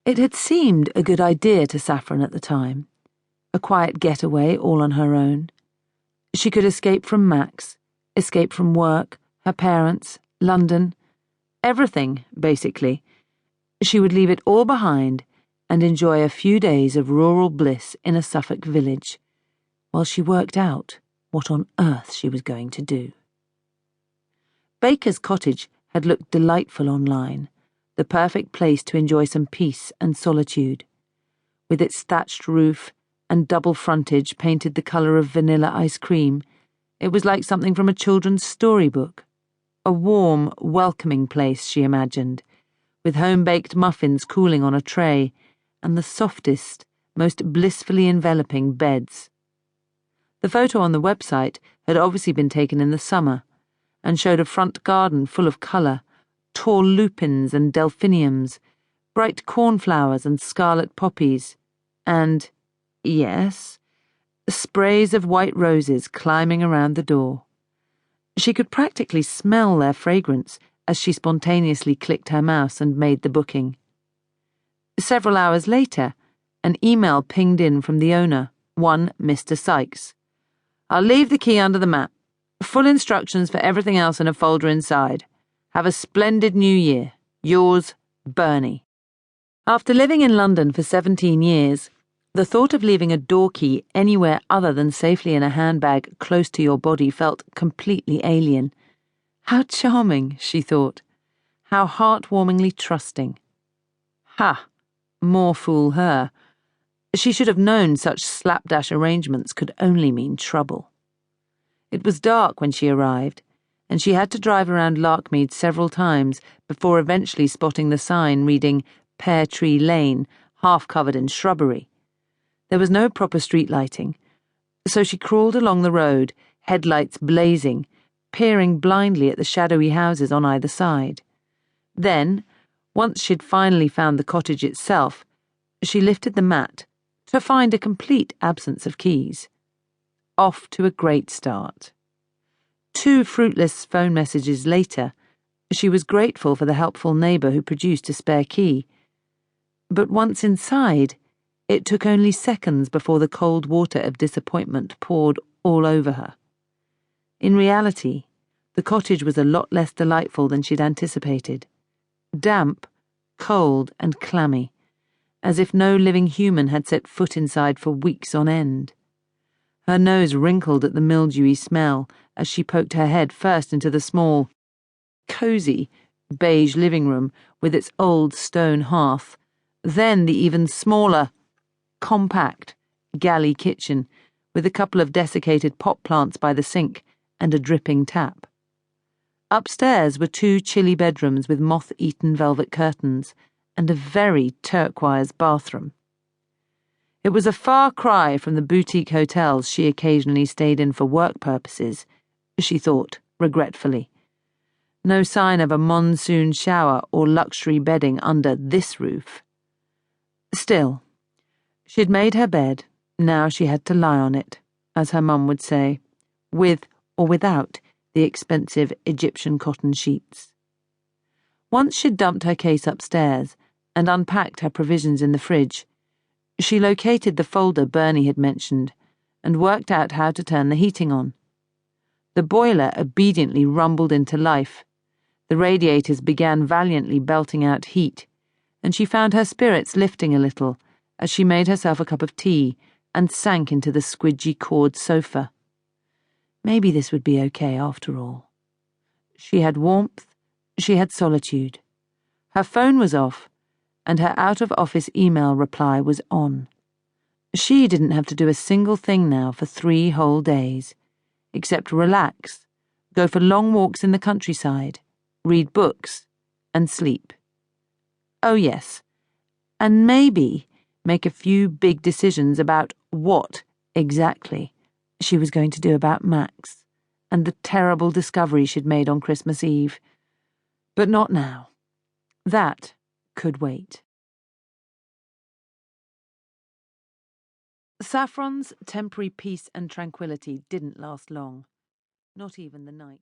It had seemed a good idea to Saffron at the time. A quiet getaway all on her own. She could escape from Max, escape from work, her parents, London, everything, basically. She would leave it all behind and enjoy a few days of rural bliss in a Suffolk village, while she worked out what on earth she was going to do. Baker's cottage had looked delightful online, the perfect place to enjoy some peace and solitude. With its thatched roof and double frontage painted the colour of vanilla ice cream, it was like something from a children's storybook. A warm, welcoming place, she imagined, with home-baked muffins cooling on a tray, and the softest, most blissfully enveloping beds. The photo on the website had obviously been taken in the summer, and showed a front garden full of colour, tall lupins and delphiniums, bright cornflowers and scarlet poppies, and, yes, sprays of white roses climbing around the door. She could practically smell their fragrance as she spontaneously clicked her mouse and made the booking. Several hours later, an email pinged in from the owner, one Mr. Sykes. "I'll leave the key under the mat. Full instructions for everything else in a folder inside. Have a splendid New Year. Yours, Bernie." After living in London for 17 years, the thought of leaving a door key anywhere other than safely in a handbag close to your body felt completely alien. How charming, she thought. How heartwarmingly trusting. Ha! More fool her. She should have known such slapdash arrangements could only mean trouble. It was dark when she arrived, and she had to drive around Larkmead several times before eventually spotting the sign reading Pear Tree Lane, half covered in shrubbery. There was no proper street lighting, so she crawled along the road, headlights blazing, peering blindly at the shadowy houses on either side. Then, once she'd finally found the cottage itself, she lifted the mat to find a complete absence of keys. Off to a great start. 2 fruitless phone messages later, she was grateful for the helpful neighbour who produced a spare key. But once inside, it took only seconds before the cold water of disappointment poured all over her. In reality, the cottage was a lot less delightful than she'd anticipated. Damp, cold, and clammy, as if no living human had set foot inside for weeks on end. Her nose wrinkled at the mildewy smell as she poked her head first into the small, cosy, beige living room with its old stone hearth, then the even smaller, compact, galley kitchen with a couple of desiccated pot plants by the sink and a dripping tap. Upstairs were 2 chilly bedrooms with moth-eaten velvet curtains and a very turquoise bathroom. It was a far cry from the boutique hotels she occasionally stayed in for work purposes, she thought, regretfully. No sign of a monsoon shower or luxury bedding under this roof. Still, she'd made her bed, now she had to lie on it, as her mum would say, with or without the expensive Egyptian cotton sheets. Once she'd dumped her case upstairs and unpacked her provisions in the fridge, she located the folder Bernie had mentioned and worked out how to turn the heating on. The boiler obediently rumbled into life. The radiators began valiantly belting out heat, and she found her spirits lifting a little as she made herself a cup of tea and sank into the squidgy cord sofa. Maybe this would be okay after all. She had warmth, she had solitude. Her phone was off, and her out-of-office email reply was on. She didn't have to do a single thing now for 3 whole days, except relax, go for long walks in the countryside, read books, and sleep. Oh yes, and maybe make a few big decisions about what, exactly, she was going to do about Max and the terrible discovery she'd made on Christmas Eve. But not now. That could wait. Saffron's temporary peace and tranquility didn't last long, not even the night.